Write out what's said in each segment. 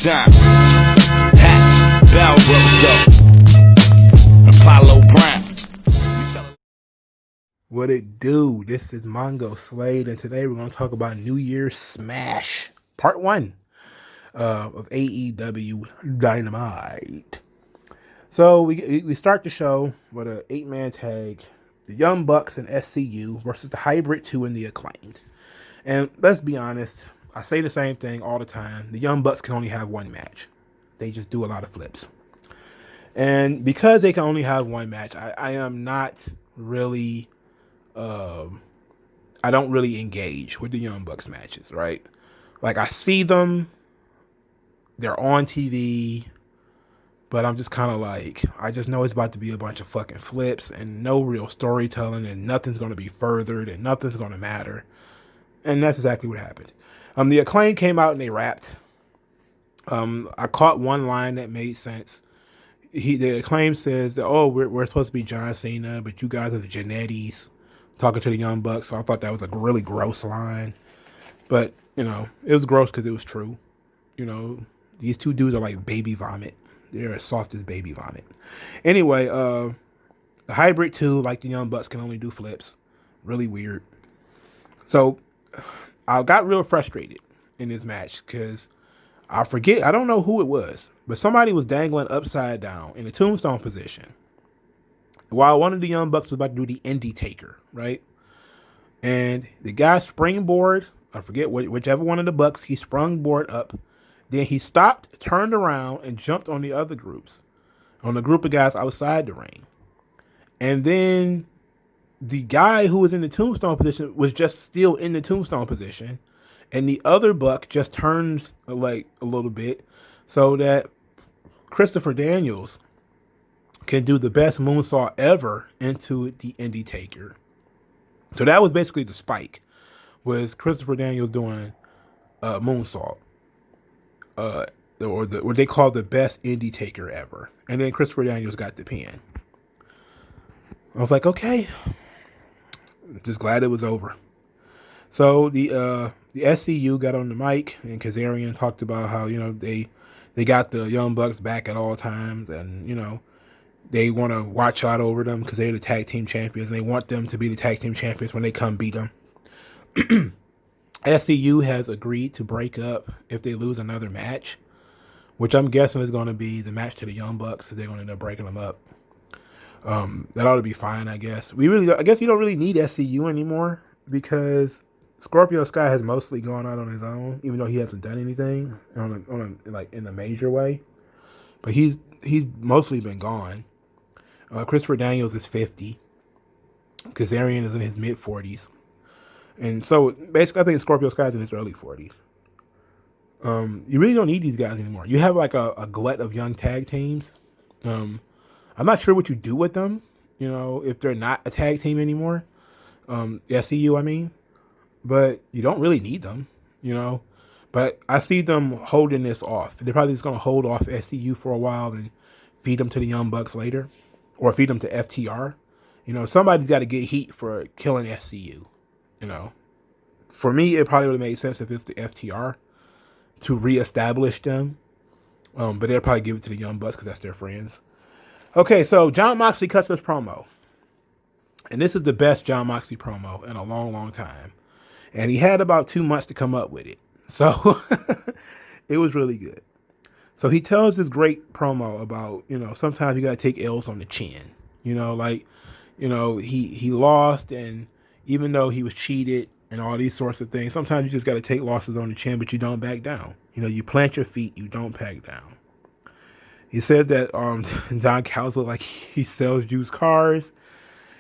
time. Hat, bell rose up. Apollo Brown. What it do? This is Mongo Slade, and today we're going to talk about New Year's Smash, Part 1 of AEW Dynamite. So we start the show with an 8-man tag, the Young Bucks and SCU versus the Hybrid 2 and the Acclaimed. And let's be honest, I say the same thing all the time. The Young Bucks can only have one match. They just do a lot of flips. And because they can only have one match, I am not really... I don't really engage with the Young Bucks matches, right? Like, I see them, they're on TV, but I'm just kind of like, I just know it's about to be a bunch of fucking flips and no real storytelling, and nothing's going to be furthered and nothing's going to matter. And that's exactly what happened. The Acclaim came out and they rapped. I caught one line that made sense. The Acclaim says that, oh, we're supposed to be John Cena, but you guys are the Genettis, talking to the Young Bucks. So I thought that was a really gross line. But, you know, it was gross because it was true. You know, these two dudes are like baby vomit. They're as soft as baby vomit. Anyway, the Hybrid 2, like the Young Bucks, can only do flips. Really weird. So I got real frustrated in this match because I don't know who it was, but somebody was dangling upside down in a tombstone position while one of the Young Bucks was about to do the Indie Taker, right? And the guy springboard, I forget whichever one of the Bucks, he sprungboard up. Then he stopped, turned around, and jumped on the other groups, on the group of guys outside the ring. And then the guy who was in the tombstone position was just still in the tombstone position. And the other Buck just turns like a little bit so that Christopher Daniels can do the best moonsault ever into the Indie Taker. So that was basically the spike, was Christopher Daniels doing moonsault, or what they call the best Indie Taker ever. And then Christopher Daniels got the pin. I was like, okay, just glad it was over. So the SCU got on the mic, and Kazarian talked about how, you know, they got the Young Bucks back at all times, and, you know, they want to watch out over them because they're the tag team champions, and they want them to be the tag team champions when they come beat them. SCU has agreed to break up if they lose another match, which I'm guessing is going to be the match to the Young Bucks, so they're going to end up breaking them up. That ought to be fine, I guess. I guess we don't really need SCU anymore because Scorpio Sky has mostly gone out on his own, even though he hasn't done anything like in a major way. But he's mostly been gone. Christopher Daniels is 50. Kazarian is in his mid 40s, and so basically, I think Scorpio Sky's in his early 40s. You really don't need these guys anymore. You have like a glut of young tag teams. I'm not sure what you do with them. You know, if they're not a tag team anymore. SCU, I mean. But you don't really need them, you know. But I see them holding this off. They're probably just going to hold off SCU for a while and feed them to the Young Bucks later. Or feed them to FTR. You know, somebody's got to get heat for killing SCU. You know. For me, it probably would have made sense if it's the FTR to reestablish them. But they'll probably give it to the Young Bucks because that's their friends. Okay, so Jon Moxley cuts this promo. And this is the best Jon Moxley promo in a long, long time. And he had about 2 months to come up with it. So it was really good. So he tells this great promo about, you know, sometimes you got to take L's on the chin. You know, like, you know, he lost, and even though he was cheated and all these sorts of things, sometimes you just got to take losses on the chin, but you don't back down. You know, you plant your feet, you don't back down. He said that Don Callis, like, he sells used cars.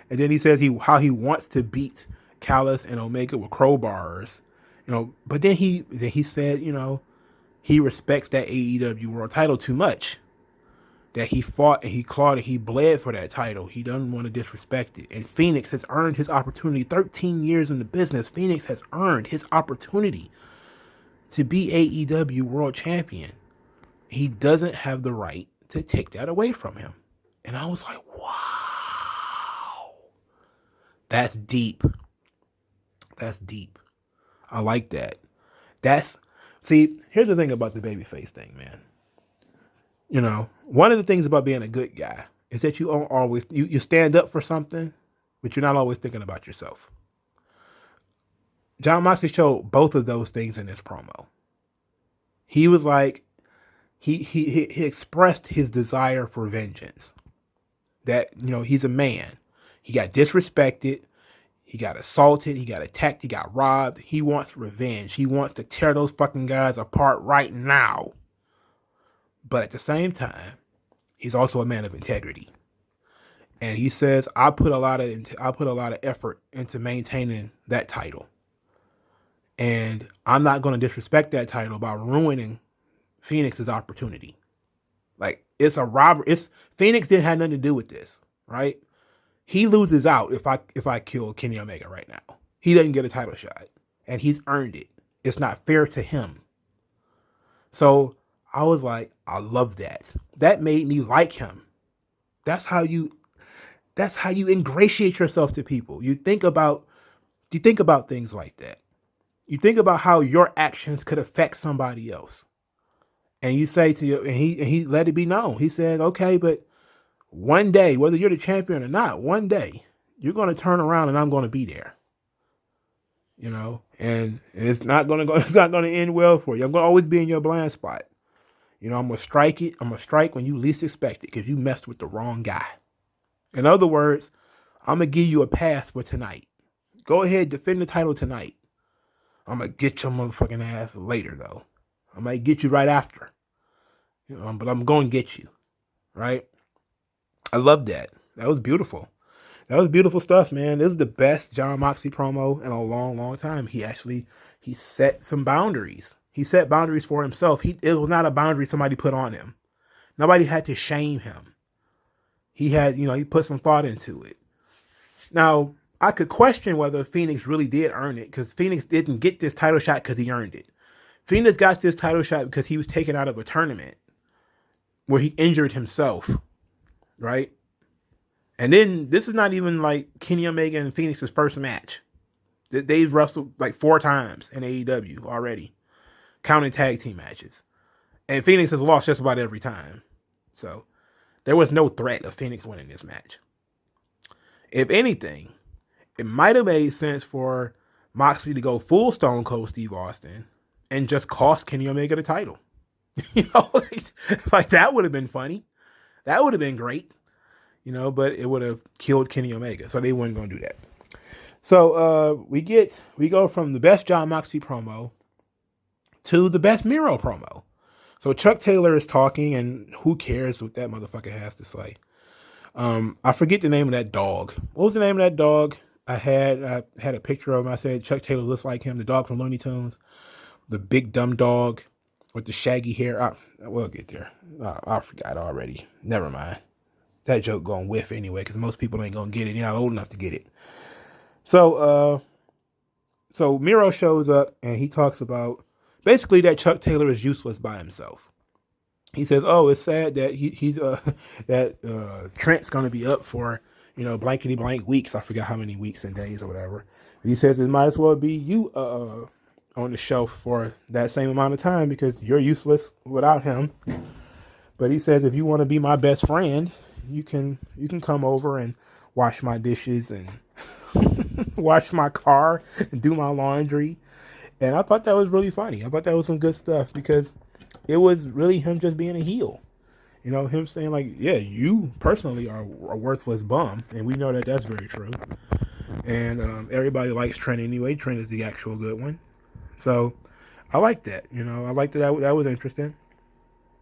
And then he says how he wants to beat Callis and Omega with crowbars, you know. But then he said, you know, he respects that AEW World Title too much, that he fought and he clawed and he bled for that title. He doesn't want to disrespect it. And Phoenix has earned his opportunity. 13 years in the business, Phoenix has earned his opportunity to be AEW World Champion. He doesn't have the right to take that away from him. And I was like, wow, that's deep. That's deep. I like that. See, here's the thing about the babyface thing, man. You know, one of the things about being a good guy is that you don't always you stand up for something, but you're not always thinking about yourself. Jon Moxley showed both of those things in this promo. He was like, he expressed his desire for vengeance. That, you know, he's a man. He got disrespected. He got assaulted. He got attacked. He got robbed. He wants revenge. He wants to tear those fucking guys apart right now. But at the same time, he's also a man of integrity. And he says, I put a lot of effort into maintaining that title. And I'm not going to disrespect that title by ruining Phoenix's opportunity. Like, it's a robbery. Phoenix didn't have nothing to do with this, right? He loses out if I kill Kenny Omega right now. He doesn't get a title shot, and he's earned it. It's not fair to him. So I was like, I love that. That made me like him. That's how you ingratiate yourself to people. You think about things like that. You think about how your actions could affect somebody else. And you say to you, and he let it be known. He said, okay, but one day, whether you're the champion or not, one day you're going to turn around and I'm going to be there. You know, and it's not going to end well for you. I'm going to always be in your blind spot. You know, I'm going to strike it. I'm going to strike when you least expect it because you messed with the wrong guy. In other words, I'm going to give you a pass for tonight. Go ahead, defend the title tonight. I'm going to get your motherfucking ass later, though. I might get you right after. You know, but I'm going to get you. Right? I love that. That was beautiful. That was beautiful stuff, man. This is the best Jon Moxley promo in a long, long time. He set some boundaries. He set boundaries for himself. It was not a boundary somebody put on him. Nobody had to shame him. He put some thought into it. Now, I could question whether Phoenix really did earn it, because Phoenix didn't get this title shot because he earned it. Phoenix got this title shot because he was taken out of a tournament where he injured himself, right? And then this is not even like Kenny Omega and Phoenix's first match. They've wrestled like 4 times in AEW already, counting tag team matches. And Phoenix has lost just about every time. So there was no threat of Phoenix winning this match. If anything, it might have made sense for Moxley to go full Stone Cold Steve Austin and just cost Kenny Omega the title. You know, like that would have been funny. That would have been great. You know, but it would have killed Kenny Omega. So they weren't going to do that. So we go from the best Jon Moxley promo to the best Miro promo. So Chuck Taylor is talking, and who cares what that motherfucker has to say? I forget the name of that dog. What was the name of that dog? I had a picture of him. I said Chuck Taylor looks like him, the dog from Looney Tunes, the big dumb dog with the shaggy hair. We'll get there. I forgot already. Never mind. That joke going whiff anyway, because most people ain't gonna get it. You're not old enough to get it. So Miro shows up and he talks about basically that Chuck Taylor is useless by himself. He says, "Oh, it's sad that Trent's gonna be up for blankety blank weeks. I forgot how many weeks and days or whatever." He says it might as well be you on the shelf for that same amount of time because you're useless without him. But he says if you want to be my best friend, you can come over and wash my dishes and wash my car and do my laundry. And I thought that was really funny. I thought that was some good stuff because it was really him just being a heel. You know, him saying like, yeah, you personally are a worthless bum. And we know that that's very true. And everybody likes Trent anyway. Trent is the actual good one. So I like that. You know, I like that. That was interesting.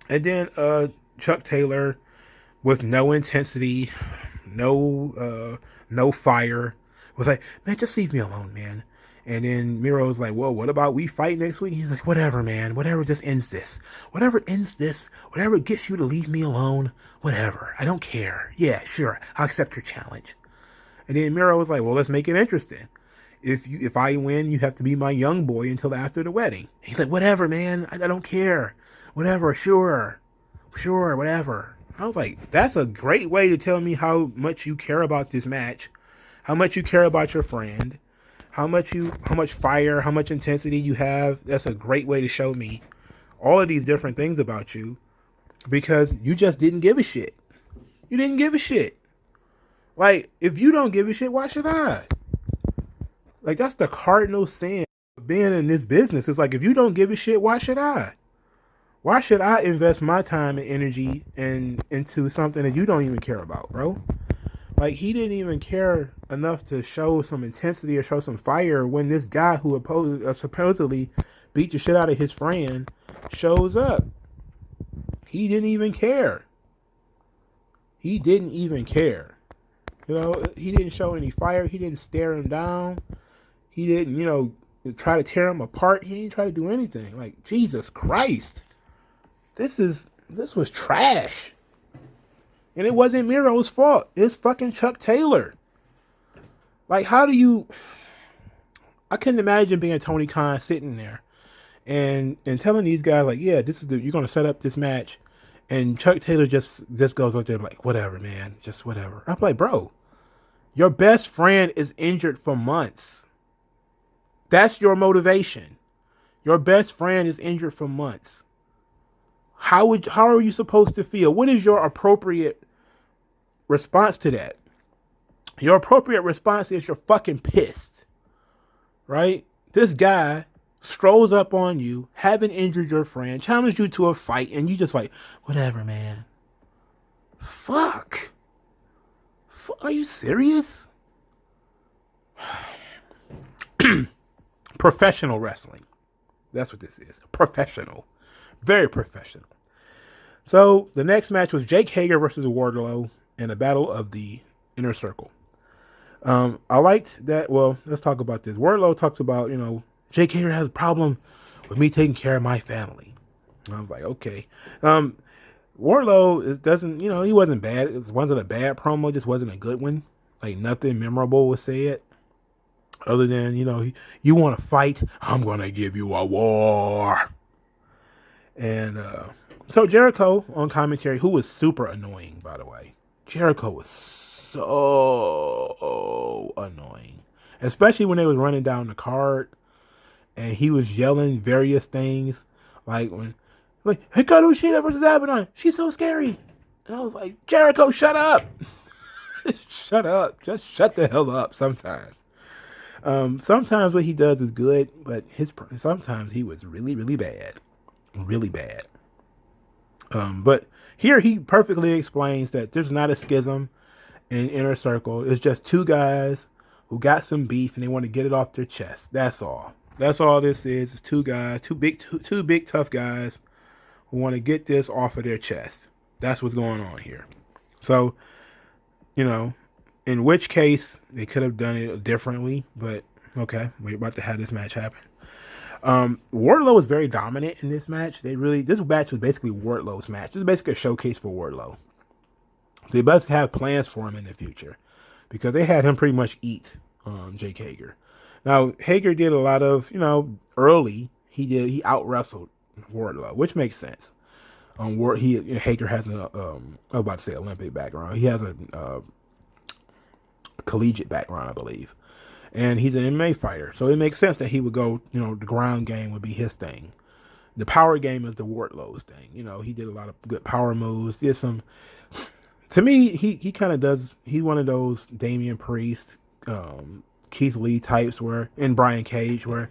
And then Chuck Taylor, with no intensity, no fire, was like, man, just leave me alone, man. And then Miro was like, well, what about we fight next week? And he's like, whatever, man. Whatever just ends this. Whatever ends this. Whatever gets you to leave me alone. Whatever. I don't care. Yeah, sure. I'll accept your challenge. And then Miro was like, well, let's make it interesting. If I win, you have to be my young boy until after the wedding. And he's like, whatever, man. I don't care. Whatever. Sure, whatever. I was like, that's a great way to tell me how much you care about this match, how much you care about your friend, how much fire, how much intensity you have. That's a great way to show me all of these different things about you, because you just didn't give a shit. You didn't give a shit. Like, if you don't give a shit, why should I? Like, that's the cardinal sin of being in this business. It's like, if you don't give a shit, why should I? Why should I invest my time and energy into something that you don't even care about, bro? Like, he didn't even care enough to show some intensity or show some fire when this guy who supposedly beat the shit out of his friend shows up. He didn't even care. He didn't even care. You know, he didn't show any fire. He didn't stare him down. He didn't, try to tear him apart. He didn't try to do anything. Like, Jesus Christ. This was trash. And it wasn't Miro's fault. It's fucking Chuck Taylor. Like, how do you... I couldn't imagine being Tony Khan sitting there and telling these guys, like, yeah, you're going to set up this match. And Chuck Taylor just goes up there like, whatever, man. Just whatever. I'm like, bro, your best friend is injured for months. That's your motivation. Your best friend is injured for months. How are you supposed to feel? What is your appropriate response to that? Your appropriate response is you're fucking pissed, right? This guy strolls up on you, having injured your friend, challenged you to a fight, and you just like, whatever, man. Fuck. Are you serious? Professional wrestling. That's what this is. Professional. Very professional. So the next match was Jake Hager versus Wardlow in a battle of the Inner Circle. I liked that. Well, let's talk about this. Wardlow talks about, Jake Hager has a problem with me taking care of my family. And I was like, okay. Wardlow, it doesn't, he wasn't bad. It wasn't a bad promo. Just wasn't a good one. Like, nothing memorable was said. Other than, you want to fight? I'm going to give you a war. And so Jericho on commentary, who was super annoying, by the way. Jericho was so annoying. Especially when they was running down the card and he was yelling various things. Like, Hikarushida versus Abaddon. She's so scary. And I was like, Jericho, shut up. Shut up. Just shut the hell up sometimes. Sometimes what he does is good, but sometimes he was really, really bad. Really bad. But here he perfectly explains that there's not a schism in Inner Circle. It's just two guys who got some beef and they want to get it off their chest. That's all. That's all this is. It's two guys, two big tough guys who want to get this off of their chest. That's what's going on here. So, in which case they could have done it differently, but okay, we're about to have this match happen. Wardlow was very dominant in this match. This match was basically Wardlow's match. This is basically a showcase for Wardlow. They must have plans for him in the future because they had him pretty much eat Jake Hager. Now, Hager did a lot of, early, he out wrestled Wardlow, which makes sense. Hager has I was about to say Olympic background. He has a collegiate background, I believe. And he's an MMA fighter. So it makes sense that he would go, the ground game would be his thing. The power game is the Wardlow's thing. He did a lot of good power moves. To me, he kind of does, he's one of those Damian Priest, Keith Lee types and Brian Cage where,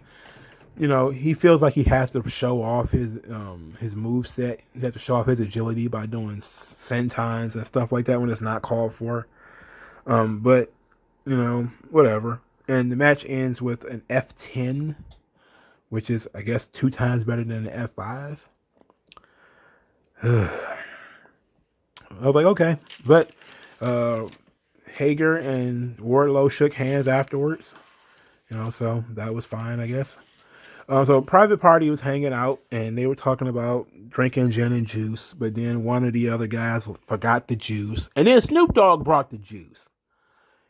he feels like he has to show off his move set. He has to show off his agility by doing sentines and stuff like that when it's not called for. But, whatever. And the match ends with an F10, which is, I guess, 2 times better than an F5. I was like, okay. But Hager and Wardlow shook hands afterwards. So that was fine, I guess. So Private Party was hanging out, and they were talking about drinking gin and juice. But then one of the other guys forgot the juice. And then Snoop Dogg brought the juice.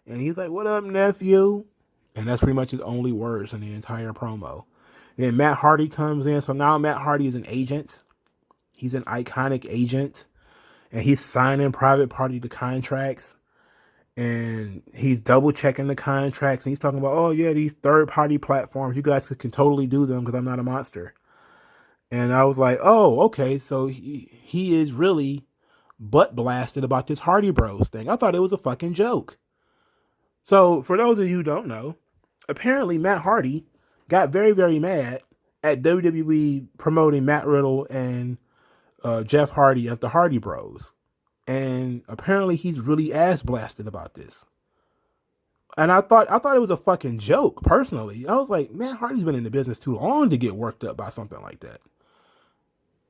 And he's like, what up, nephew? And that's pretty much his only words in the entire promo. Then Matt Hardy comes in. So now Matt Hardy is an agent. He's an iconic agent. And he's signing Private Party to contracts. and he's double checking the contracts, and he's talking about, oh yeah, these third party platforms, you guys can totally do them because I'm not a monster. And I was like, oh, okay, so he is really butt blasted about this Hardy Bros thing. I thought it was a fucking joke. So for those of you who don't know, apparently Matt Hardy got very, very mad at WWE promoting Matt Riddle and Jeff Hardy as the Hardy Bros. And apparently he's really ass blasted about this. And I thought it was a fucking joke, personally. I was like, Matt Hardy's been in the business too long to get worked up by something like that.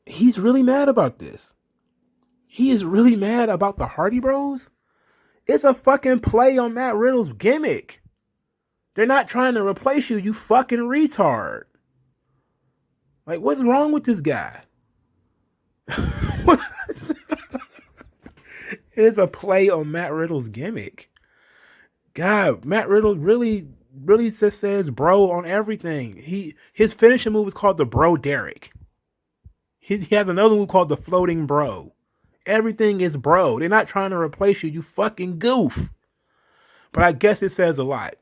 He's really mad about this. He is really mad about the Hardy Bros. It's a fucking play on Matt Riddle's gimmick. They're not trying to replace you, you fucking retard. Like, what's wrong with this guy? It's a play on Matt Riddle's gimmick. God, Matt Riddle really just says bro on everything. His finishing move is called the Bro Derek. He has another move called the Floating Bro. Everything is bro. They're not trying to replace you, you fucking goof. But I guess it says a lot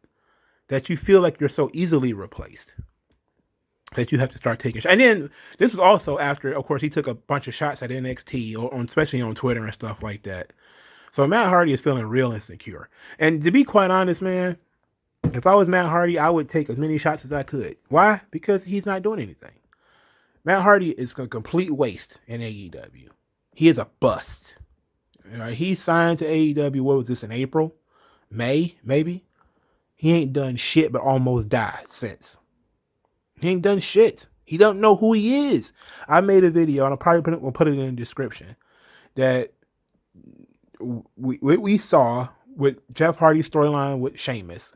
that you feel like you're so easily replaced that you have to start taking shots. And then this is also after, of course, he took a bunch of shots at NXT, or especially on Twitter and stuff like that. So Matt Hardy is feeling real insecure. And to be quite honest, man, if I was Matt Hardy, I would take as many shots as I could. Why? Because he's not doing anything. Matt Hardy is a complete waste in AEW. He is a bust. He signed to AEW, what was this, in April? May, maybe? He ain't done shit but almost died since. He ain't done shit. He don't know who he is. I made a video, and I'll probably put it in the description, that we saw with Jeff Hardy's storyline with Sheamus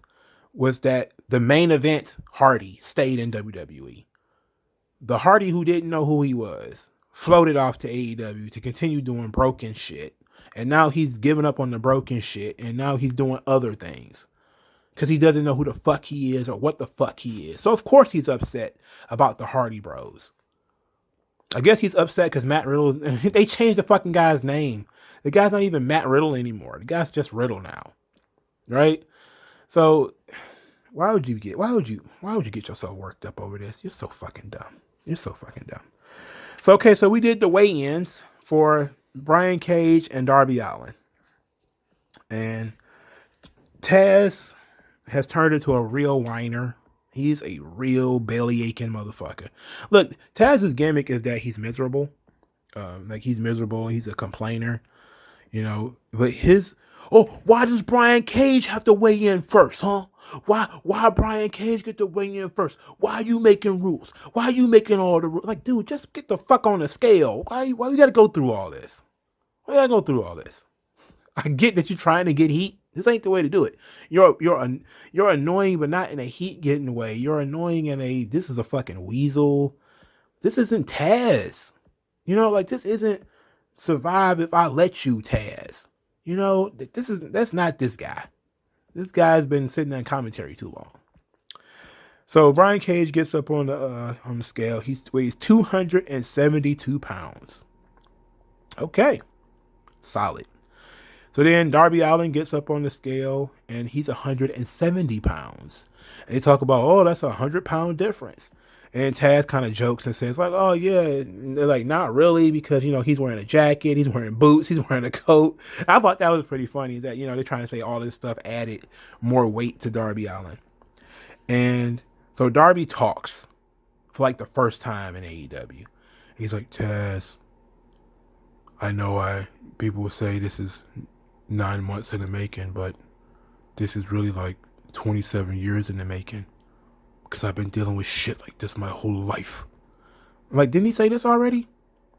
was that the main event Hardy stayed in WWE. The Hardy who didn't know who he was floated off to AEW to continue doing broken shit. And now he's given up on the broken shit, and now he's doing other things because he doesn't know who the fuck he is or what the fuck he is. So of course he's upset about the Hardy Bros. I guess he's upset because Matt Riddle, they changed the fucking guy's name. The guy's not even Matt Riddle anymore. The guy's just Riddle now. Right? So why would you get yourself worked up over this? You're so fucking dumb. You're so fucking dumb. So okay, so we did the weigh-ins for Brian Cage and Darby Allin. And Taz has turned into a real whiner. He's a real belly aching motherfucker. Look, Taz's gimmick is that he's miserable. He's miserable. He's a complainer, but why does Brian Cage have to weigh in first, huh? Why Brian Cage get to weigh in first? Why are you making rules? Why are you making all the rules? Like, dude, just get the fuck on the scale. Why you gotta go through all this? Why you gotta go through all this? I get that you're trying to get heat. This ain't the way to do it. You're annoying, but not in a heat getting way. You're annoying in this is a fucking weasel. This isn't Taz. This isn't survive if I let you, Taz. That's not this guy. This guy's been sitting on commentary too long. So Brian Cage gets up on the scale. He weighs 272 pounds. Okay. Solid. So then Darby Allin gets up on the scale and he's 170 pounds. And they talk about, that's a 100-pound difference. And Taz kind of jokes and says, like, oh, yeah. And they're like, not really, because, he's wearing a jacket, he's wearing boots, he's wearing a coat. I thought that was pretty funny that, they're trying to say all this stuff added more weight to Darby Allin. And so Darby talks for like the first time in AEW. He's like, Taz, I know people will say this is 9 months in the making, but this is really like 27 years in the making. Because I've been dealing with shit like this my whole life. Like, didn't he say this already?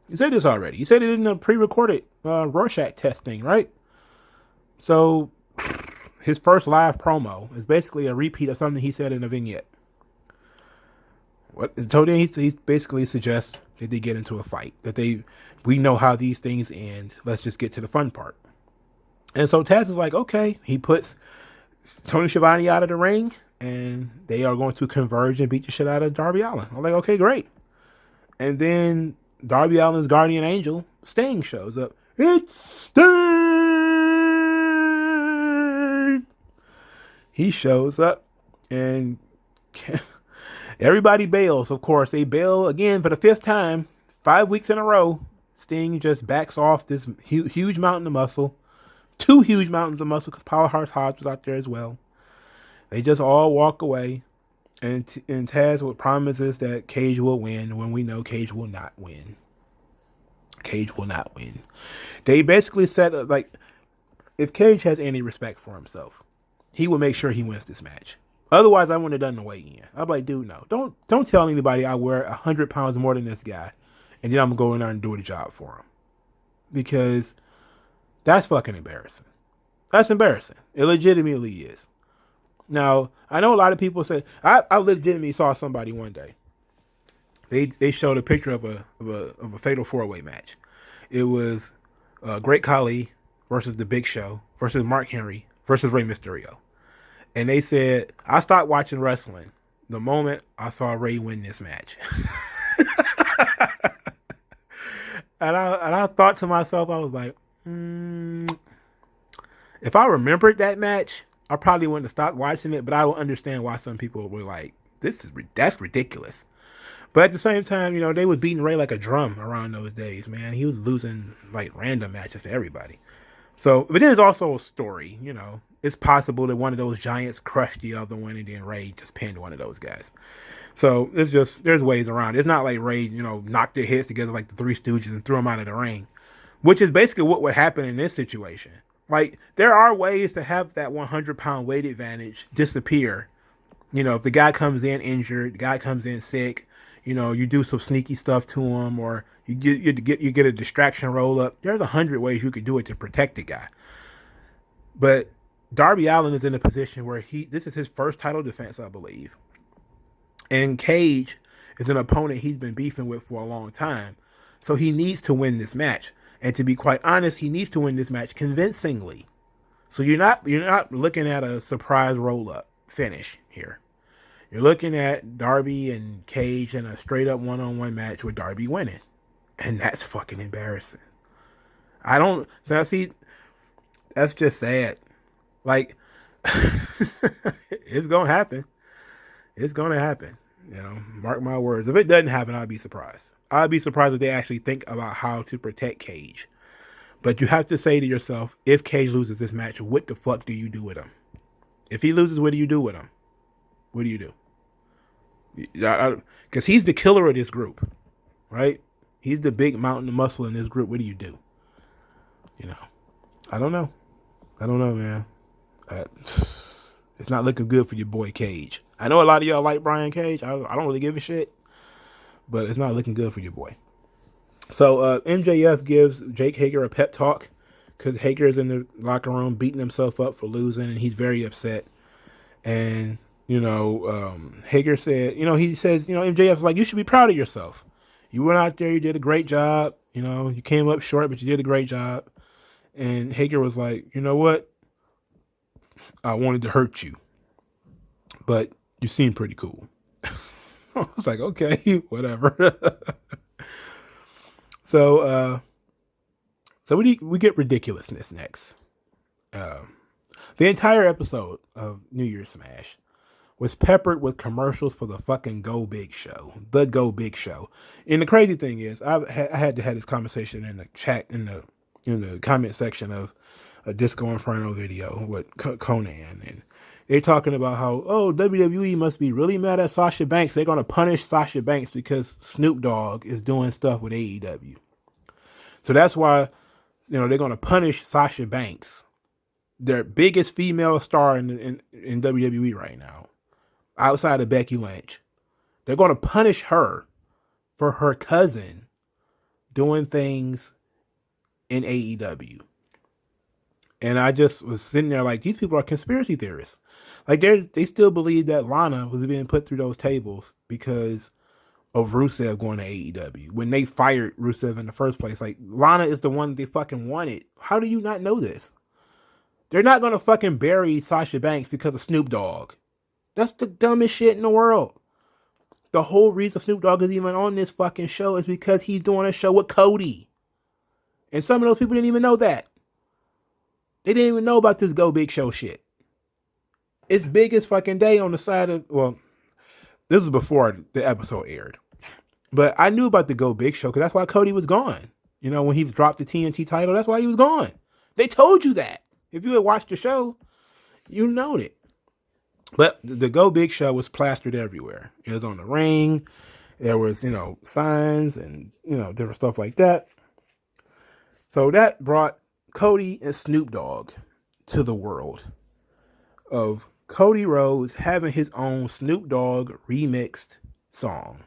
He said this already. He said it in the pre-recorded Rorschach test thing, right? So, his first live promo is basically a repeat of something he said in a vignette. So then he basically suggests that they get into a fight. We know how these things end. Let's just get to the fun part. And so Taz is like, okay. He puts Tony Schiavone out of the ring. And they are going to converge and beat the shit out of Darby Allin. I'm like, okay, great. And then Darby Allin's guardian angel, Sting, shows up. It's Sting! He shows up and everybody bails, of course. They bail again for the fifth time, 5 weeks in a row. Sting just backs off this huge mountain of muscle. Two huge mountains of muscle because Powerhouse Hobbs was out there as well. They just all walk away. And Taz would promises that Cage will win when we know Cage will not win. Cage will not win. They basically said, like, if Cage has any respect for himself, he will make sure he wins this match. Otherwise, I wouldn't have done the weigh-in. I'm like, dude, no. Don't tell anybody I wear 100 pounds more than this guy, and then I'm going to go in there and do the job for him. Because that's fucking embarrassing. That's embarrassing. It legitimately is. Now, I know a lot of people say, I legitimately saw somebody one day. They showed a picture of a fatal 4-way match. It was Great Khali versus The Big Show versus Mark Henry versus Rey Mysterio. And they said, I stopped watching wrestling the moment I saw Rey win this match. and I thought to myself, I was like, if I remembered that match, I probably wouldn't have stopped watching it, but I would understand why some people were like, that's ridiculous. But at the same time, you know, they was beating Ray like a drum around those days, man. He was losing like random matches to everybody. So, but there's also a story, you know. It's possible that one of those giants crushed the other one and then Ray just pinned one of those guys. So it's just, there's ways around it. It's not like Ray, you know, knocked their heads together like the Three Stooges and threw them out of the ring, which is basically what would happen in this situation. Like, there are ways to have that 100-pound weight advantage disappear. You know, if the guy comes in injured, the guy comes in sick, you know, you do some sneaky stuff to him, or you get a distraction roll up. There's 100 ways you could do it to protect the guy. But Darby Allin is in a position where this is his first title defense, I believe. And Cage is an opponent he's been beefing with for a long time. So he needs to win this match. And to be quite honest, he needs to win this match convincingly. So you're not looking at a surprise roll-up finish here. You're looking at Darby and Cage in a straight-up one-on-one match with Darby winning. And that's fucking embarrassing. See, that's just sad. Like, it's going to happen. It's going to happen. You know, mark my words. If it doesn't happen, I'd be surprised. I'd be surprised if they actually think about how to protect Cage. But you have to say to yourself, if Cage loses this match, what the fuck do you do with him? If he loses, what do you do with him? What do you do? Because he's the killer of this group, right? He's the big mountain of muscle in this group. What do you do? You know, I don't know, man. It's not looking good for your boy Cage. I know a lot of y'all like Brian Cage. I don't really give a shit. But it's not looking good for your boy. So MJF gives Jake Hager a pep talk because Hager's in the locker room beating himself up for losing, and he's very upset. And, you know, Hager said, you know, he says, you know, MJF's like, you should be proud of yourself. You went out there, you did a great job. You know, you came up short, but you did a great job. And Hager was like, you know what? I wanted to hurt you, but you seem pretty cool. I was like, okay, whatever. So we get ridiculousness next. The entire episode of New Year's Smash was peppered with commercials for the fucking Go Big Show, the Go Big Show. And the crazy thing is, I had to have this conversation in the chat in the comment section of a Disco Inferno video with Conan, and they're talking about how, WWE must be really mad at Sasha Banks. They're going to punish Sasha Banks because Snoop Dogg is doing stuff with AEW. So that's why, you know, they're going to punish Sasha Banks, their biggest female star in WWE right now, outside of Becky Lynch. They're going to punish her for her cousin doing things in AEW. And I just was sitting there like, these people are conspiracy theorists. Like, they still believe that Lana was being put through those tables because of Rusev going to AEW. When they fired Rusev in the first place, like, Lana is the one they fucking wanted. How do you not know this? They're not going to fucking bury Sasha Banks because of Snoop Dogg. That's the dumbest shit in the world. The whole reason Snoop Dogg is even on this fucking show is because he's doing a show with Cody. And some of those people didn't even know that. They didn't even know about this Go Big Show shit. It's biggest fucking day on the side of, well, this was before the episode aired. But I knew about the Go Big show because that's why Cody was gone. You know, when he dropped the TNT title, that's why he was gone. They told you that. If you had watched the show, you know it. But the Go Big show was plastered everywhere. It was on the ring. There was, signs and, different stuff like that. So that brought Cody and Snoop Dogg to the world of Cody Rhodes having his own Snoop Dogg remixed song.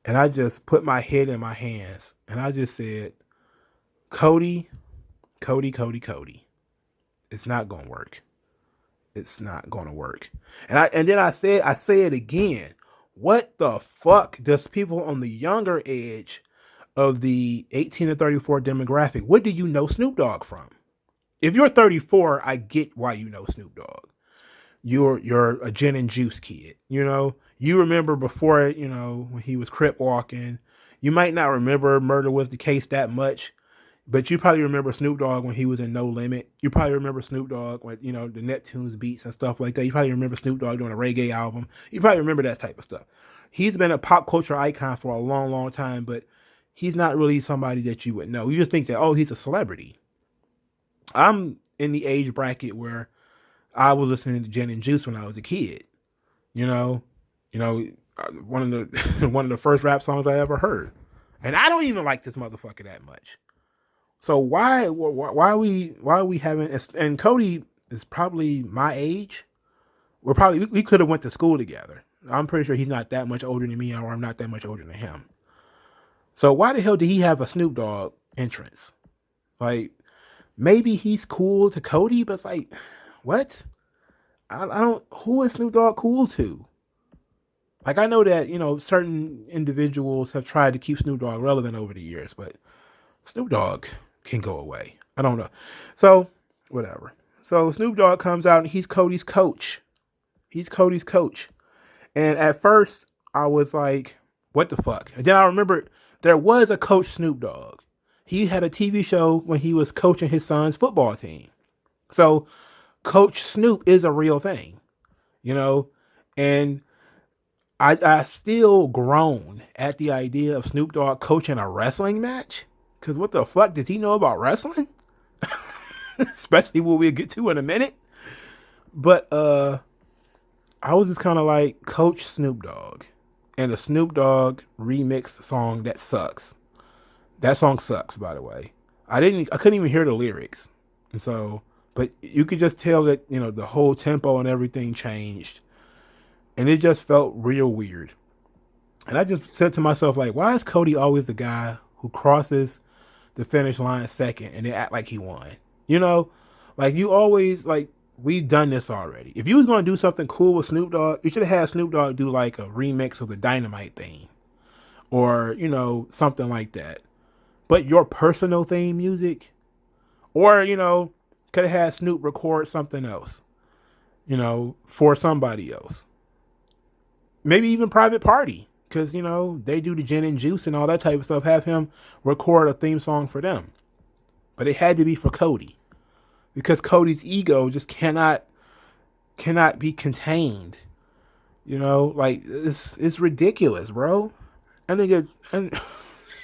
And I just put my head in my hands and I just said, Cody. It's not going to work. It's not going to work. And then I say it again. What the fuck does people on the younger edge of the 18 to 34 demographic, what do you know Snoop Dogg from? If you're 34, I get why you know Snoop Dogg. You're a gin and juice kid. You remember before, when he was crip walking. You might not remember Murder Was the Case that much, but you probably remember Snoop Dogg when he was in No Limit. You probably remember Snoop Dogg when, the Neptunes beats and stuff like that. You probably remember Snoop Dogg doing a reggae album. You probably remember that type of stuff. He's been a pop culture icon for a long, long time, but he's not really somebody that you would know. You just think that, oh, he's a celebrity. I'm in the age bracket where I was listening to Gin and Juice when I was a kid. One of the first rap songs I ever heard. And I don't even like this motherfucker that much. So why are we having, and Cody is probably my age. We could have went to school together. I'm pretty sure he's not that much older than me, or I'm not that much older than him. So why the hell did he have a Snoop Dogg entrance? Like, maybe he's cool to Cody, but it's like, what? I don't, who is Snoop Dogg cool to? Like, I know that, certain individuals have tried to keep Snoop Dogg relevant over the years, but Snoop Dogg can go away. I don't know. So, whatever. So, Snoop Dogg comes out and he's Cody's coach. And at first, I was like, what the fuck? And then I remembered there was a Coach Snoop Dogg. He had a TV show when he was coaching his son's football team. So, Coach Snoop is a real thing, and I still groan at the idea of Snoop Dogg coaching a wrestling match. Because what the fuck does he know about wrestling? Especially what we'll get to in a minute. But I was just kind of like, Coach Snoop Dogg and a Snoop Dogg remix song that sucks. That song sucks, by the way. I couldn't even hear the lyrics. And so, but you could just tell that, the whole tempo and everything changed. And it just felt real weird. And I just said to myself, like, why is Cody always the guy who crosses the finish line second and they act like he won? Like, you always, like, we've done this already. If you was going to do something cool with Snoop Dogg, you should have had Snoop Dogg do like a remix of the Dynamite theme. Or, something like that. But your personal theme music, or, could have had Snoop record something else, for somebody else. Maybe even Private Party, because, they do the Gin and Juice and all that type of stuff. Have him record a theme song for them. But it had to be for Cody, because Cody's ego just cannot be contained. Like, it's ridiculous, bro. I think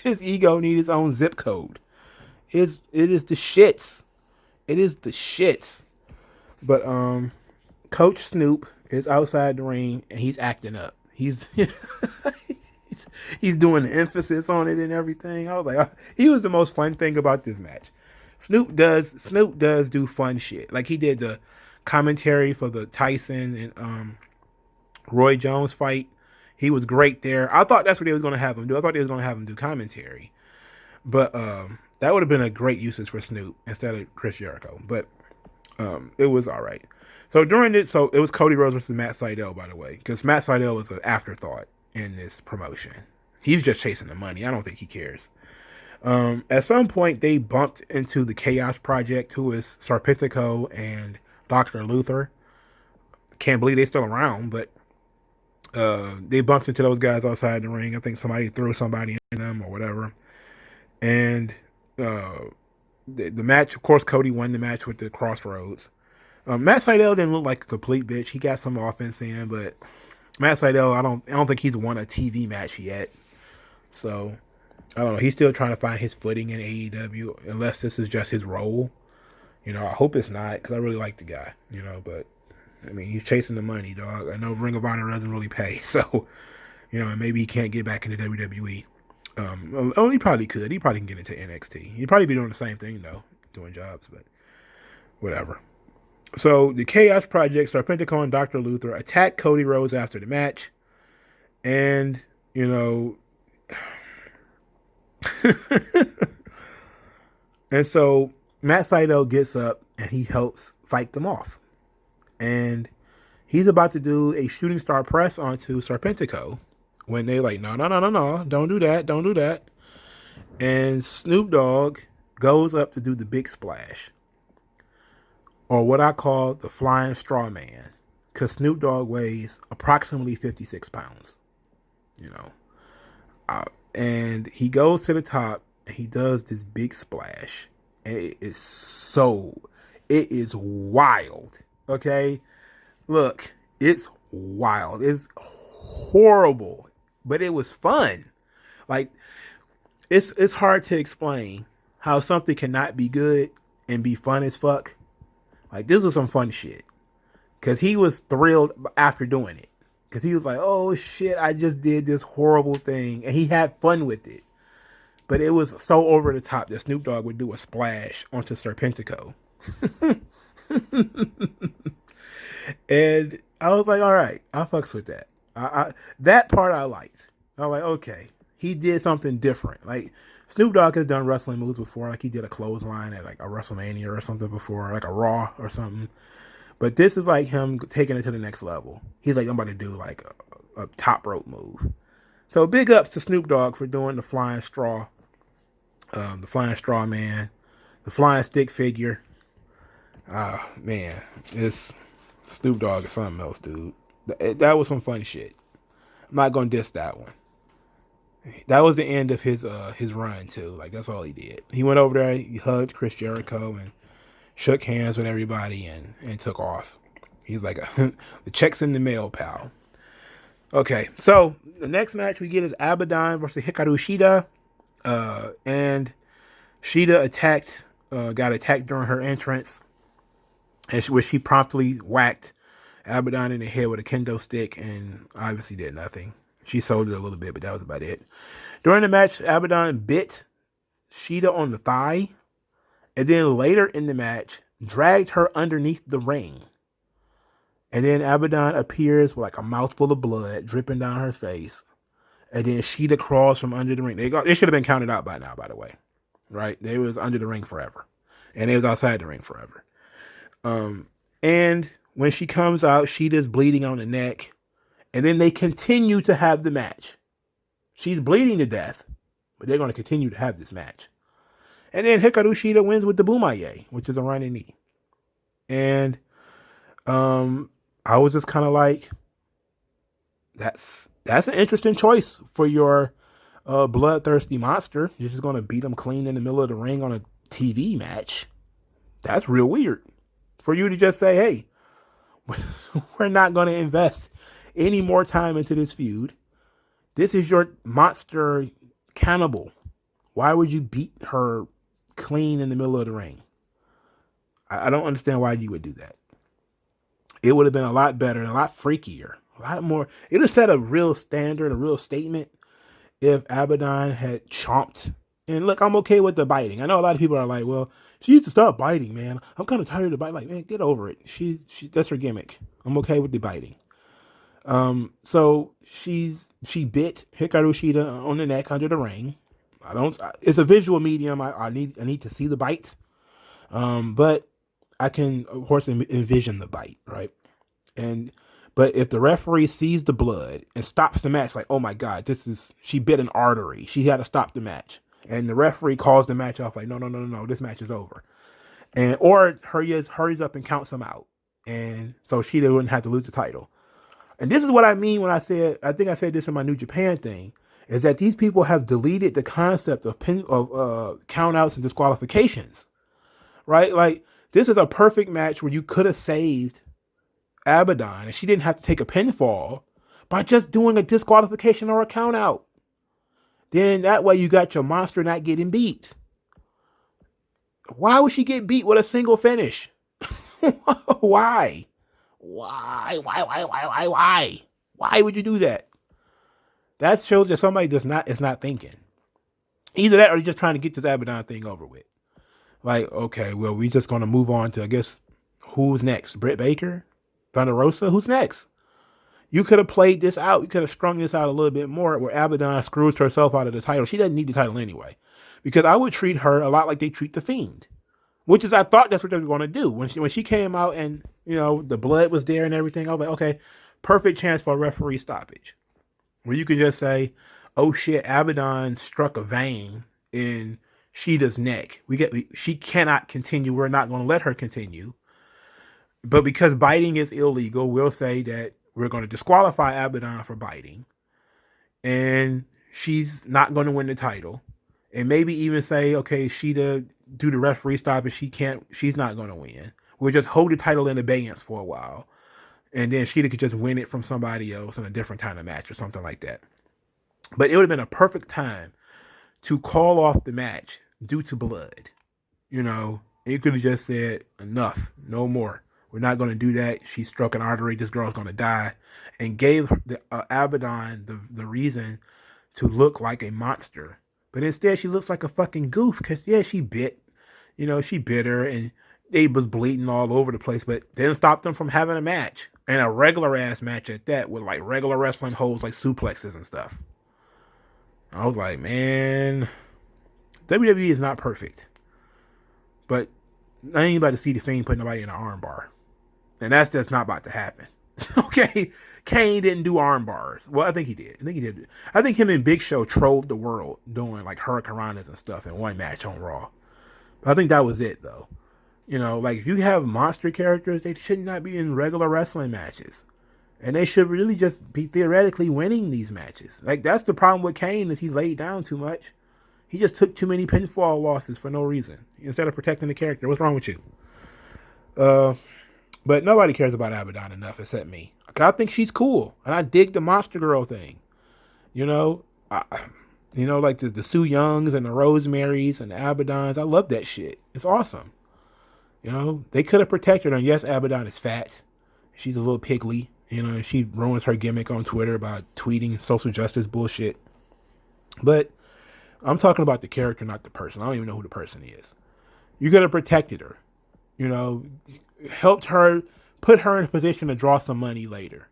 his ego needs its own zip code. It is the shits. It is the shits. But Coach Snoop is outside the ring and he's acting up. He's he's doing the emphasis on it and everything. I was like, he was the most fun thing about this match. Snoop does do fun shit. Like, he did the commentary for the Tyson and Roy Jones fight. He was great there. I thought that's what they was going to have him do. I thought they was going to have him do commentary. But that would have been a great usage for Snoop instead of Chris Jericho. But it was all right. So it was Cody Rhodes versus Matt Seidel, by the way. Because Matt Seidel is an afterthought in this promotion. He's just chasing the money. I don't think he cares. At some point, they bumped into the Chaos Project, who is Serpentico and Dr. Luther. Can't believe they're still around, but they bumped into those guys outside the ring. I think somebody threw somebody in them or whatever. And the match, of course, Cody won the match with the Crossroads. Matt Seidel didn't look like a complete bitch. He got some offense in, but Matt Seidel, I don't think he's won a TV match yet. So I don't know. He's still trying to find his footing in AEW, unless this is just his role. I hope it's not, because I really like the guy. But I mean, he's chasing the money, dog. I know Ring of Honor doesn't really pay, so and maybe he can't get back into WWE. He probably could. He probably can get into NXT. He'd probably be doing the same thing though, doing jobs, but whatever. So the Chaos Project, Serpentico and Dr. Luther attack Cody Rhodes after the match, and and so Matt Seidel gets up and he helps fight them off, and he's about to do a shooting star press onto Serpentico when they like, no, don't do that. And Snoop Dogg goes up to do the big splash, or what I call the flying straw man, because Snoop Dogg weighs approximately 56 pounds, and he goes to the top and he does this big splash, and it is wild. Okay, look, it's wild. It's horrible, but it was fun. Like, it's hard to explain how something cannot be good and be fun as fuck. Like, this was some fun shit, because he was thrilled after doing it, because he was like, oh shit, I just did this horrible thing, and he had fun with it. But it was so over the top that Snoop Dogg would do a splash onto Serpentico. And I was like, all right, I fucks with that. That part I liked. I was like, okay, he did something different. Like, Snoop Dogg has done wrestling moves before. Like, he did a clothesline at like a WrestleMania or something before, like a Raw or something. But this is like him taking it to the next level. He's like, I'm about to do like a top rope move. So big ups to Snoop Dogg for doing the flying straw, the flying straw man, the flying stick figure. Man, it's Snoop Dogg is something else, dude. That was some fun shit. I'm not gonna diss that one. That was the end of his run too. Like, that's all he did. He went over there, he hugged Chris Jericho and shook hands with everybody and took off. He's like, the check's in the mail, pal. Okay, so the next match we get is Abaddon versus Hikarushida. And Shida got attacked during her entrance, where she promptly whacked Abaddon in the head with a kendo stick and obviously did nothing. She sold it a little bit, but that was about it. During the match, Abaddon bit Shida on the thigh, and then later in the match, dragged her underneath the ring. And then Abaddon appears with like a mouthful of blood dripping down her face. And then Shida crawls from under the ring. They should have been counted out by now, by the way. Right? They was under the ring forever. And they was outside the ring forever. And when she comes out, Shida's bleeding on the neck. And then they continue to have the match. She's bleeding to death, but they're going to continue to have this match. And then Hikaru Shida wins with the Bumaye, which is a running knee. And I was just kind of like, that's an interesting choice for your bloodthirsty monster. You're just going to beat him clean in the middle of the ring on a TV match. That's real weird. For you to just say, hey, we're not going to invest any more time into this feud. This is your monster cannibal. Why would you beat her clean in the middle of the ring? I don't understand why you would do that. It would have been a lot better and a lot freakier. A lot more. It would have set a real standard, a real statement if Abaddon had chomped. And look, I'm okay with the biting. I know a lot of people are like, well, she used to stop biting, man. I'm kind of tired of biting. Like, man, get over it. She that's her gimmick. I'm okay with the biting. So she bit Hikaru Shida on the neck under the ring. It's a visual medium. I need to see the bite. But I can, of course, envision the bite, right? But if the referee sees the blood and stops the match, like, oh my God, she bit an artery. She had to stop the match. And the referee calls the match off like, no, this match is over. Or hurries up and counts them out. And so Shida wouldn't have to lose the title. And this is what I mean when I think I said this in my New Japan thing, is that these people have deleted the concept of countouts and disqualifications, right? Like, This is a perfect match where you could have saved Abaddon and she didn't have to take a pinfall by just doing a disqualification or a count out. Then that way you got your monster not getting beat. Why would she get beat with a single finish? Why? Why would you do that? That shows that somebody is not thinking. Either that or you're just trying to get this Abaddon thing over with. Like, okay, well, we just going to move on to, I guess, who's next? Britt Baker? Thunder Rosa? Who's next? You could have played this out. You could have strung this out a little bit more where Abaddon screws herself out of the title. She doesn't need the title anyway. Because I would treat her a lot like they treat The Fiend. Which is, I thought that's what they were going to do. When she came out and, you know, the blood was there and everything, I was like, okay, perfect chance for a referee stoppage. Where you could just say, oh shit, Abaddon struck a vein in Shida's neck. She cannot continue. We're not going to let her continue. But because biting is illegal, we'll say that we're going to disqualify Abaddon for biting. And she's not going to win the title. And maybe even say, okay, Shida, do the referee stoppage. She's not going to win. We'll just hold the title in abeyance for a while. And then Shida could just win it from somebody else in a different kind of match or something like that. But it would have been a perfect time to call off the match due to blood. You know, it could have just said, enough, no more. We're not going to do that. She struck an artery. This girl's going to die. And gave the Abaddon the reason to look like a monster. But instead, she looks like a fucking goof because, yeah, she bit. You know, she bit her and they was bleeding all over the place, but didn't stop them from having a match. And a regular-ass match at that with, like, regular wrestling holds, like suplexes and stuff. I was like, man, WWE is not perfect. But I ain't about to see The Fiend put nobody in an arm bar. And that's just not about to happen. Okay? Kane didn't do arm bars. Well, I think he did. I think him and Big Show trolled the world doing like hurricanranas and stuff in one match on Raw. But I think that was it, though. You know, like if you have monster characters, they should not be in regular wrestling matches. And they should really just be theoretically winning these matches. Like that's the problem with Kane is he laid down too much. He just took too many pinfall losses for no reason. Instead of protecting the character. What's wrong with you? But nobody cares about Abaddon enough except me. I think she's cool. And I dig the Monster Girl thing. You know? Like the Sue Youngs and the Rosemarys and the Abaddons. I love that shit. It's awesome. You know? They could have protected her. And yes, Abaddon is fat. She's a little piggly. You know, and she ruins her gimmick on Twitter about tweeting social justice bullshit. But I'm talking about the character, not the person. I don't even know who the person is. You could have protected her. You know, helped her, put her in a position to draw some money later.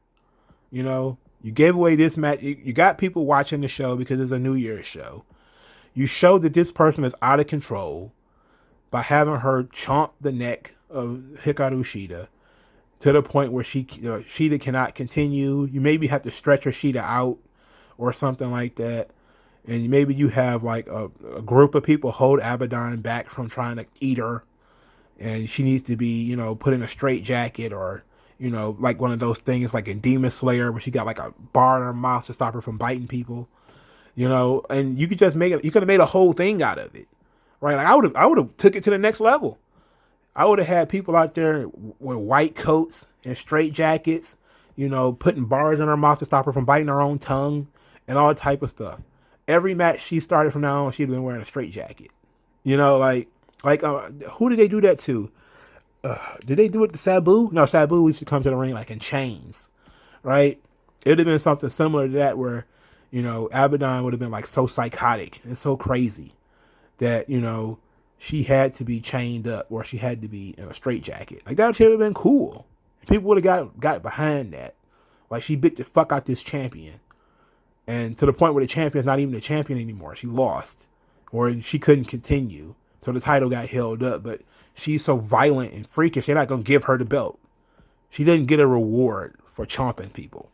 You know, you gave away this match. You got people watching the show because it's a New Year's show. You showed that this person is out of control by having her chomp the neck of Hikarushida to the point where Shida cannot continue. You maybe have to stretch her Shida out or something like that. And maybe you have like a group of people hold Abaddon back from trying to eat her. And she needs to be, you know, put in a straight jacket or, you know, like one of those things like in Demon Slayer where she got like a bar in her mouth to stop her from biting people. You know, and you could just you could have made a whole thing out of it. Right? Like I would have took it to the next level. I would have had people out there with white coats and straight jackets, you know, putting bars in her mouth to stop her from biting her own tongue and all type of stuff. Every match she started from now on, she'd been wearing a straight jacket. You know, who did they do that to? Did they do it to Sabu? No, Sabu used to come to the ring like in chains, right? It would have been something similar to that where, you know, Abaddon would have been like so psychotic and so crazy that, you know, she had to be chained up or she had to be in a straitjacket. Like that would have been cool. People would have got behind that. Like she bit the fuck out this champion. And to the point where the champion's not even the champion anymore. She lost. Or she couldn't continue. So the title got held up. But she's so violent and freakish, they're not going to give her the belt. She didn't get a reward for chomping people.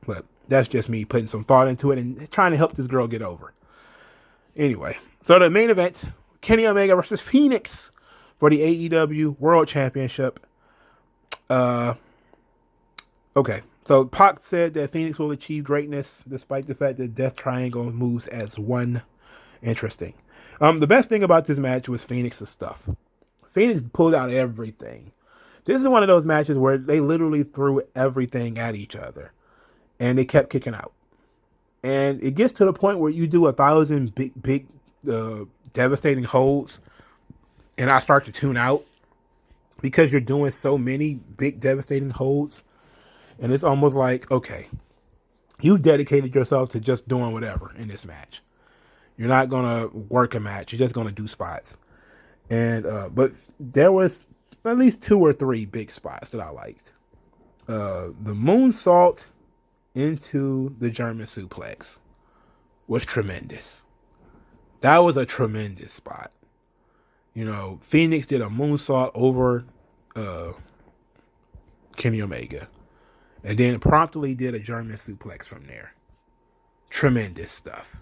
But that's just me putting some thought into it and trying to help this girl get over. Anyway, so the main event, Kenny Omega versus Phoenix for the AEW World Championship. Okay, so Pac said that Phoenix will achieve greatness despite the fact that Death Triangle moves as one. Interesting. The best thing about this match was Phoenix's stuff. Phoenix pulled out everything. This is one of those matches where they literally threw everything at each other, and they kept kicking out. And it gets to the point where you do 1,000 big, devastating holds, and I start to tune out because you're doing so many big, devastating holds. And it's almost like, okay, you've dedicated yourself to just doing whatever in this match. You're not going to work a match. You're just going to do spots. And, but there was at least 2 or 3 big spots that I liked. The moonsault into the German suplex was tremendous. That was a tremendous spot. You know, Phoenix did a moonsault over Kenny Omega, and then promptly did a German suplex from there. Tremendous stuff.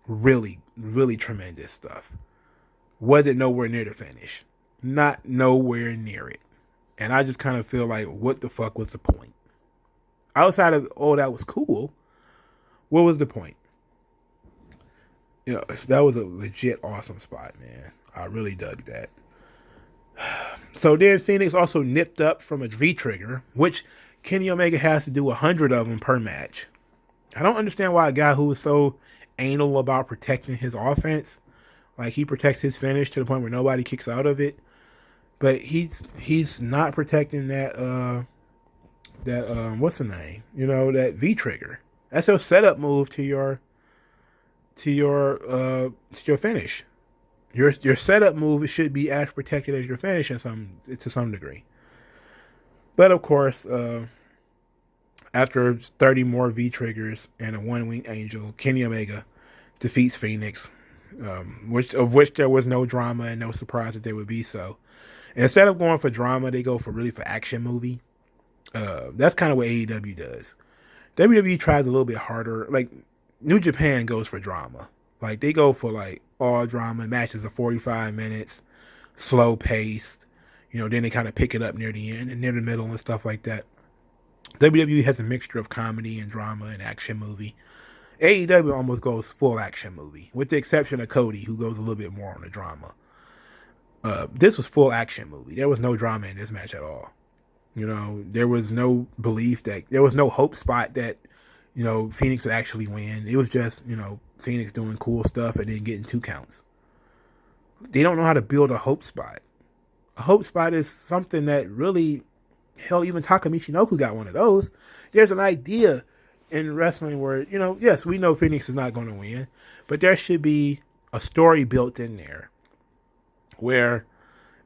Really, really tremendous stuff. Wasn't nowhere near the finish. Not nowhere near it. And I just kind of feel like, what the fuck was the point? Outside of, oh, that was cool, what was the point? You know, that was a legit awesome spot, man. I really dug that. So then Phoenix also nipped up from a V-trigger, which Kenny Omega has to do 100 of them per match. I don't understand why a guy who is so anal about protecting his offense, like he protects his finish to the point where nobody kicks out of it, but he's not protecting that what's the name? You know, that V-trigger. That's your setup move to your finish. Your setup move should be as protected as your finish to some degree. But of course, after 30 more V-triggers and a one-winged angel, Kenny Omega defeats Phoenix, which there was no drama and no surprise that there would be so. Instead of going for drama, they go for action movie. That's kind of what AEW does. WWE tries a little bit harder. Like New Japan goes for drama. Like they go for like all drama. Matches are 45 minutes, slow paced. You know, then they kind of pick it up near the end and near the middle and stuff like that. WWE has a mixture of comedy and drama and action movie. AEW almost goes full action movie, with the exception of Cody, who goes a little bit more on the drama. This was full action movie. There was no drama in this match at all. You know, there was no belief that, there was no hope spot that, you know, Phoenix would actually win. It was just, you know, Phoenix doing cool stuff and then getting 2 counts. They don't know how to build a hope spot. A hope spot is something that really, hell, even Taka Michinoku got one of those. There's an idea in wrestling where, you know, yes, we know Phoenix is not going to win, but there should be a story built in there where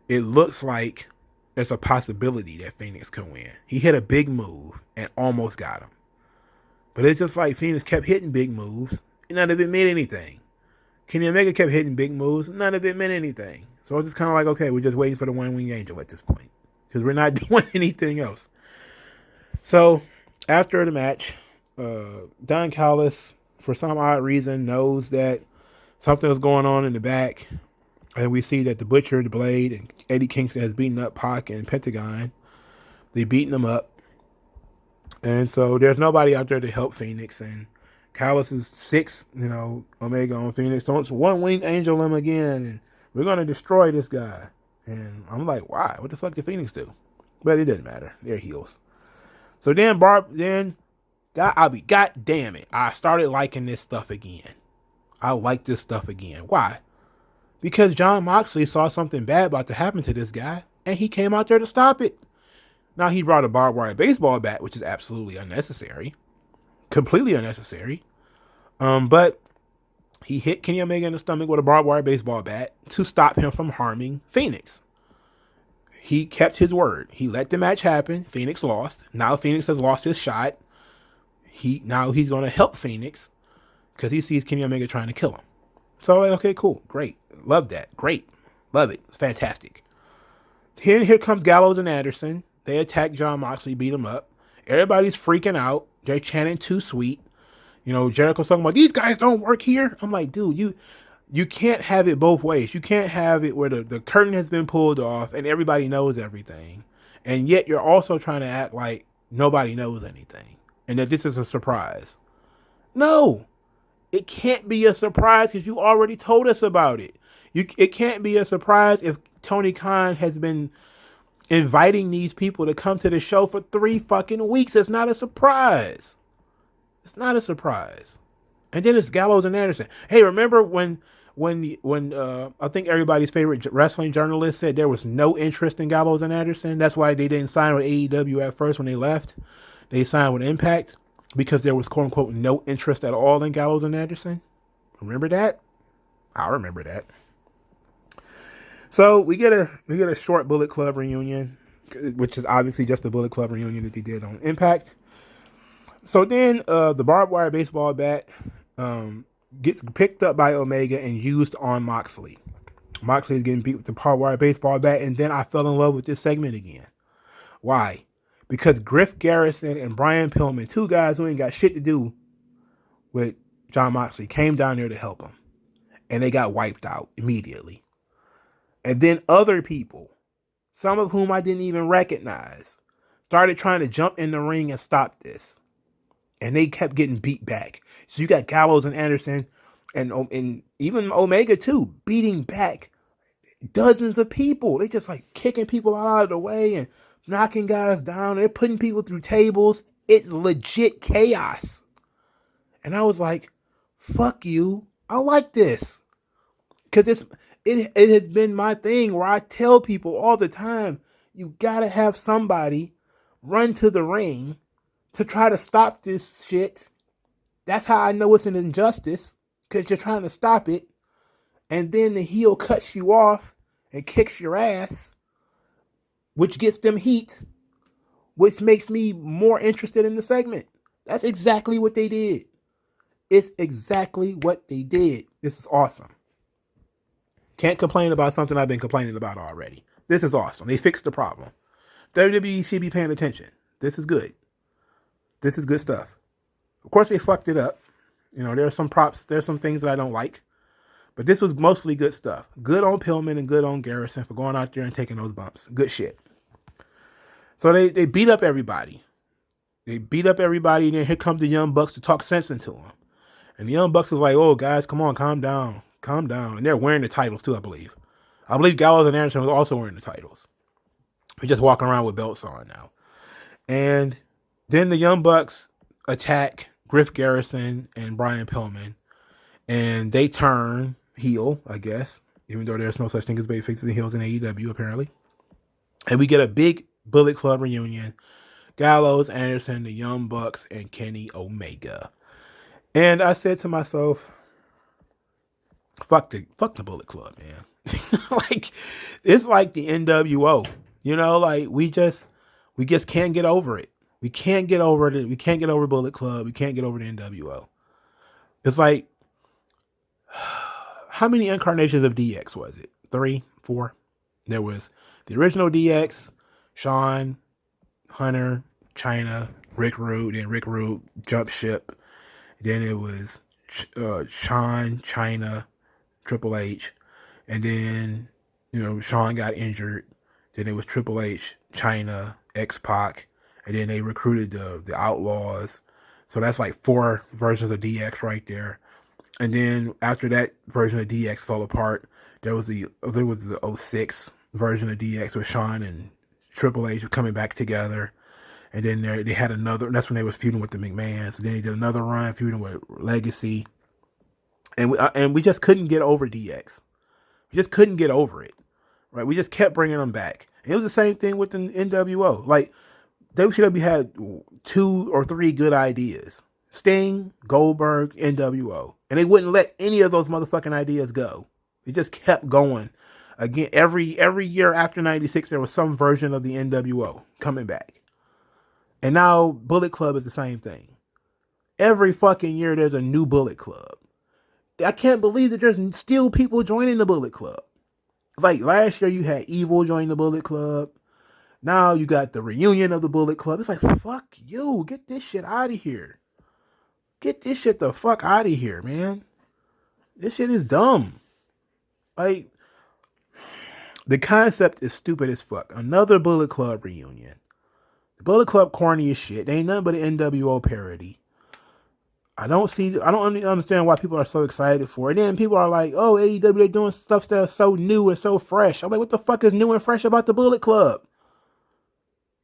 it looks like there's a possibility that Phoenix could win. He hit a big move and almost got him. But it's just like Phoenix kept hitting big moves, and none of it meant anything. Kenny Omega kept hitting big moves, and none of it meant anything. So it's just kind of like, okay, we're just waiting for the one-wing angel at this point, because we're not doing anything else. So after the match, Don Callis, for some odd reason, knows that something was going on in the back. And we see that the Butcher, the Blade, and Eddie Kingston has beaten up Pac and Pentagon. They beaten them up. And so there's nobody out there to help Phoenix. And Callis is 6, you know, Omega on Phoenix. So it's one-winged angel him again. And we're going to destroy this guy. And I'm like, why? What the fuck did Phoenix do? But it doesn't matter. They're heels. So then God damn it, I started liking this stuff again. I like this stuff again. Why? Because Jon Moxley saw something bad about to happen to this guy, and he came out there to stop it. Now, he brought a barbed wire baseball bat, which is absolutely unnecessary. Completely unnecessary. But he hit Kenny Omega in the stomach with a barbed wire baseball bat to stop him from harming Phoenix. He kept his word. He let the match happen. Phoenix lost. Now Phoenix has lost his shot. Now he's going to help Phoenix because he sees Kenny Omega trying to kill him. So, okay, cool. Great. Love that. Great. Love it. It's fantastic. Here comes Gallows and Anderson. They attack Jon Moxley, beat him up. Everybody's freaking out. They're chanting "Too Sweet." You know, Jericho's talking about, these guys don't work here. I'm like, dude, you can't have it both ways. You can't have it where the curtain has been pulled off and everybody knows everything. And yet you're also trying to act like nobody knows anything and that this is a surprise. No. It can't be a surprise because you already told us about it. It can't be a surprise if Tony Khan has been inviting these people to come to the show for 3 fucking weeks. It's not a surprise. It's not a surprise. And then it's Gallows and Anderson. Hey, remember when I think everybody's favorite wrestling journalist said there was no interest in Gallows and Anderson? That's why they didn't sign with AEW at first when they left. They signed with Impact because there was quote unquote no interest at all in Gallows and Anderson. Remember that? I remember that. So we get a short Bullet Club reunion, which is obviously just the Bullet Club reunion that they did on Impact. So then the barbed wire baseball bat gets picked up by Omega and used on Moxley. Moxley is getting beat with the barbed wire baseball bat, and then I fell in love with this segment again. Why? Because Griff Garrison and Brian Pillman, 2 guys who ain't got shit to do with Jon Moxley, came down there to help him. And they got wiped out immediately. And then other people, some of whom I didn't even recognize, started trying to jump in the ring and stop this. And they kept getting beat back. So you got Gallows and Anderson and even Omega too, beating back dozens of people. They just like kicking people out of the way and knocking guys down. They're putting people through tables. It's legit chaos. And I was like, fuck you. I like this. Because it has been my thing where I tell people all the time, you gotta have somebody run to the ring to try to stop this shit. That's how I know it's an injustice, because you're trying to stop it. And then the heel cuts you off and kicks your ass, which gets them heat, which makes me more interested in the segment. That's exactly what they did. It's exactly what they did. This is awesome. Can't complain about something I've been complaining about already. This is awesome. They fixed the problem. WWE should be paying attention. This is good. This is good stuff. Of course, they fucked it up. You know, there's some props. There's some things that I don't like. But this was mostly good stuff. Good on Pillman and good on Garrison for going out there and taking those bumps. Good shit. So they beat up everybody. They beat up everybody, and then here comes the Young Bucks to talk sense into them. And the Young Bucks was like, oh, guys, come on, calm down. Calm down. And they're wearing the titles, too, I believe. I believe Gallows and Anderson was also wearing the titles. We're just walking around with belts on now. And then the Young Bucks attack Griff Garrison and Brian Pillman. And they turn heel, I guess. Even though there's no such thing as babyfaces and heels in AEW, apparently. And we get a big Bullet Club reunion. Gallows, Anderson, the Young Bucks, and Kenny Omega. And I said to myself, fuck the Bullet Club, man. Like, it's like the NWO. You know, like we just can't get over it. We can't get over it. We can't get over Bullet Club. We can't get over the NWO. It's like, how many incarnations of DX was it? 3, 4? There was the original DX, Shawn, Hunter, China, Rick Rude, then Rick Rude jumped ship. Then it was Shawn, China, Triple H, and then, you know, Shawn got injured. Then it was Triple H, China, X-Pac, and then they recruited the Outlaws. So that's like 4 versions of DX right there. And then after that version of DX fell apart, there was the 06 version of DX with Shawn and Triple H coming back together. And then they had another, and that's when they was feuding with the McMahons. And then they did another run feuding with Legacy. And we just couldn't get over DX. We just couldn't get over it. Right? We just kept bringing them back. And it was the same thing with the NWO. Like, WCW had 2 or 3 good ideas. Sting, Goldberg, NWO. And they wouldn't let any of those motherfucking ideas go. It just kept going. Again, every year after 96, there was some version of the NWO coming back. And now Bullet Club is the same thing. Every fucking year there's a new Bullet Club. I can't believe that there's still people joining the Bullet Club. Like last year you had Evil join the Bullet Club. Now you got the reunion of the Bullet Club. It's like, fuck you. Get this shit out of here. Get this shit the fuck out of here, man. This shit is dumb. Like, the concept is stupid as fuck. Another Bullet Club reunion. The Bullet Club corny as shit. They ain't nothing but an NWO parody. I don't really understand why people are so excited for it. And then people are like, oh, AEW, they're doing stuff that's so new and so fresh. I'm like, what the fuck is new and fresh about the Bullet Club?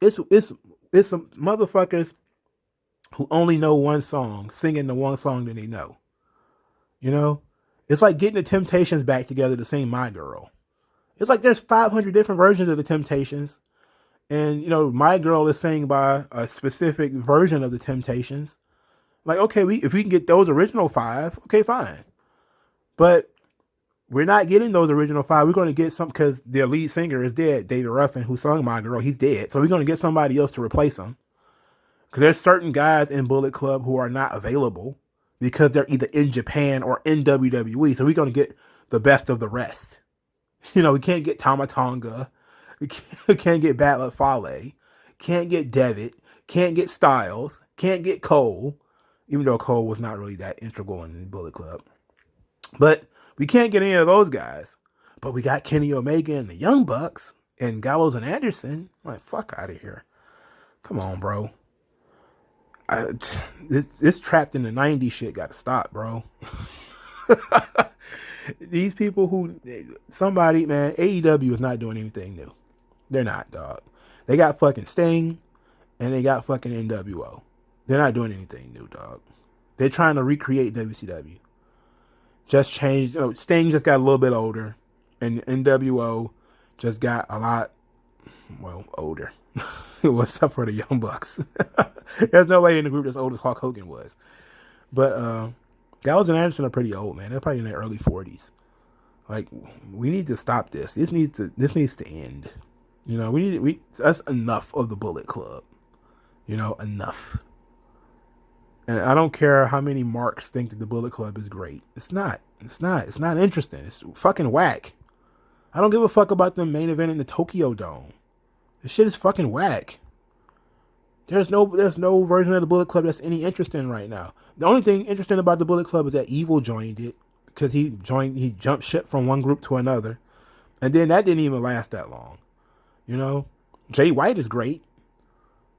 It's some motherfuckers who only know one song, singing the one song that they know. You know? It's like getting the Temptations back together to sing My Girl. It's like there's 500 different versions of the Temptations. And, you know, My Girl is sang by a specific version of the Temptations. Like, okay, if we can get those original 5, okay, fine. But we're not getting those original 5. We're going to get some, because their lead singer is dead, David Ruffin, who sung My Girl. He's dead. So we're going to get somebody else to replace him. Because there's certain guys in Bullet Club who are not available because they're either in Japan or in WWE. So we're going to get the best of the rest. You know, we can't get Tama Tonga. We can't get Battle Fale. Can't get Devitt. Can't get Styles. Can't get Cole. Even though Cole was not really that integral in the Bullet Club. But we can't get any of those guys. But we got Kenny Omega and the Young Bucks and Gallows and Anderson. Like, fuck out of here. Come on, bro. This trapped in the 90s shit got to stop, bro. These people man, AEW is not doing anything new. They're not, dog. They got fucking Sting and they got fucking NWO. They're not doing anything new, dog. They're trying to recreate WCW. Just changed. Sting just got a little bit older, and NWO just got a lot, older. Except for the Young Bucks. There's nobody in the group that's old as Hulk Hogan was. But Gallows and Anderson are pretty old, man. They're probably in their early 40s. Like, we need to stop this. This needs to end. You know, that's enough of the Bullet Club. You know, enough. And I don't care how many marks think that the Bullet Club is great. It's not. It's not interesting. It's fucking whack. I don't give a fuck about the main event in the Tokyo Dome. This shit is fucking whack. There's no version of the Bullet Club that's any interesting right now. The only thing interesting about the Bullet Club is that Evil joined it because he jumped ship from one group to another. And then that didn't even last that long. You know, Jay White is great,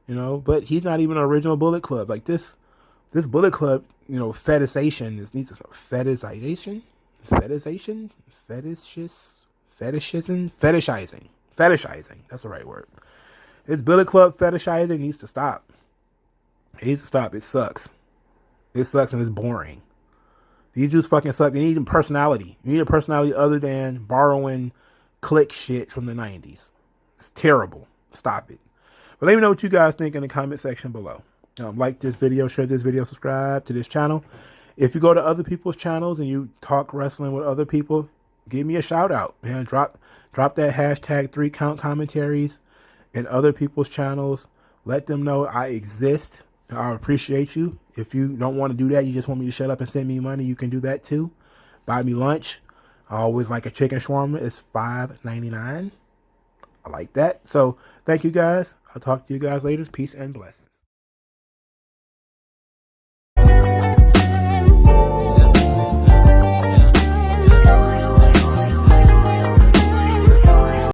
you know, but he's not even an original Bullet Club. Like this Bullet Club, you know, fetishization. This needs to fetishization. That's the right word. This Bullet Club fetishizing needs to stop. It needs to stop. It sucks. It sucks and it's boring. These dudes fucking suck. They need a personality. You need a personality other than borrowing click shit from the 90s. It's terrible. Stop it. But let me know what you guys think in the comment section below. Like this video, share this video, subscribe to this channel. If you go to other people's channels and you talk wrestling with other people, give me a shout out, man. Drop that hashtag 3count commentaries in other people's channels. Let them know I exist. I appreciate you. If you don't want to do that, you just want me to shut up and send me money, you can do that too. Buy me lunch. I always like a chicken shawarma. It's $5.99. I like that. So thank you guys. I'll talk to you guys later. Peace and blessings.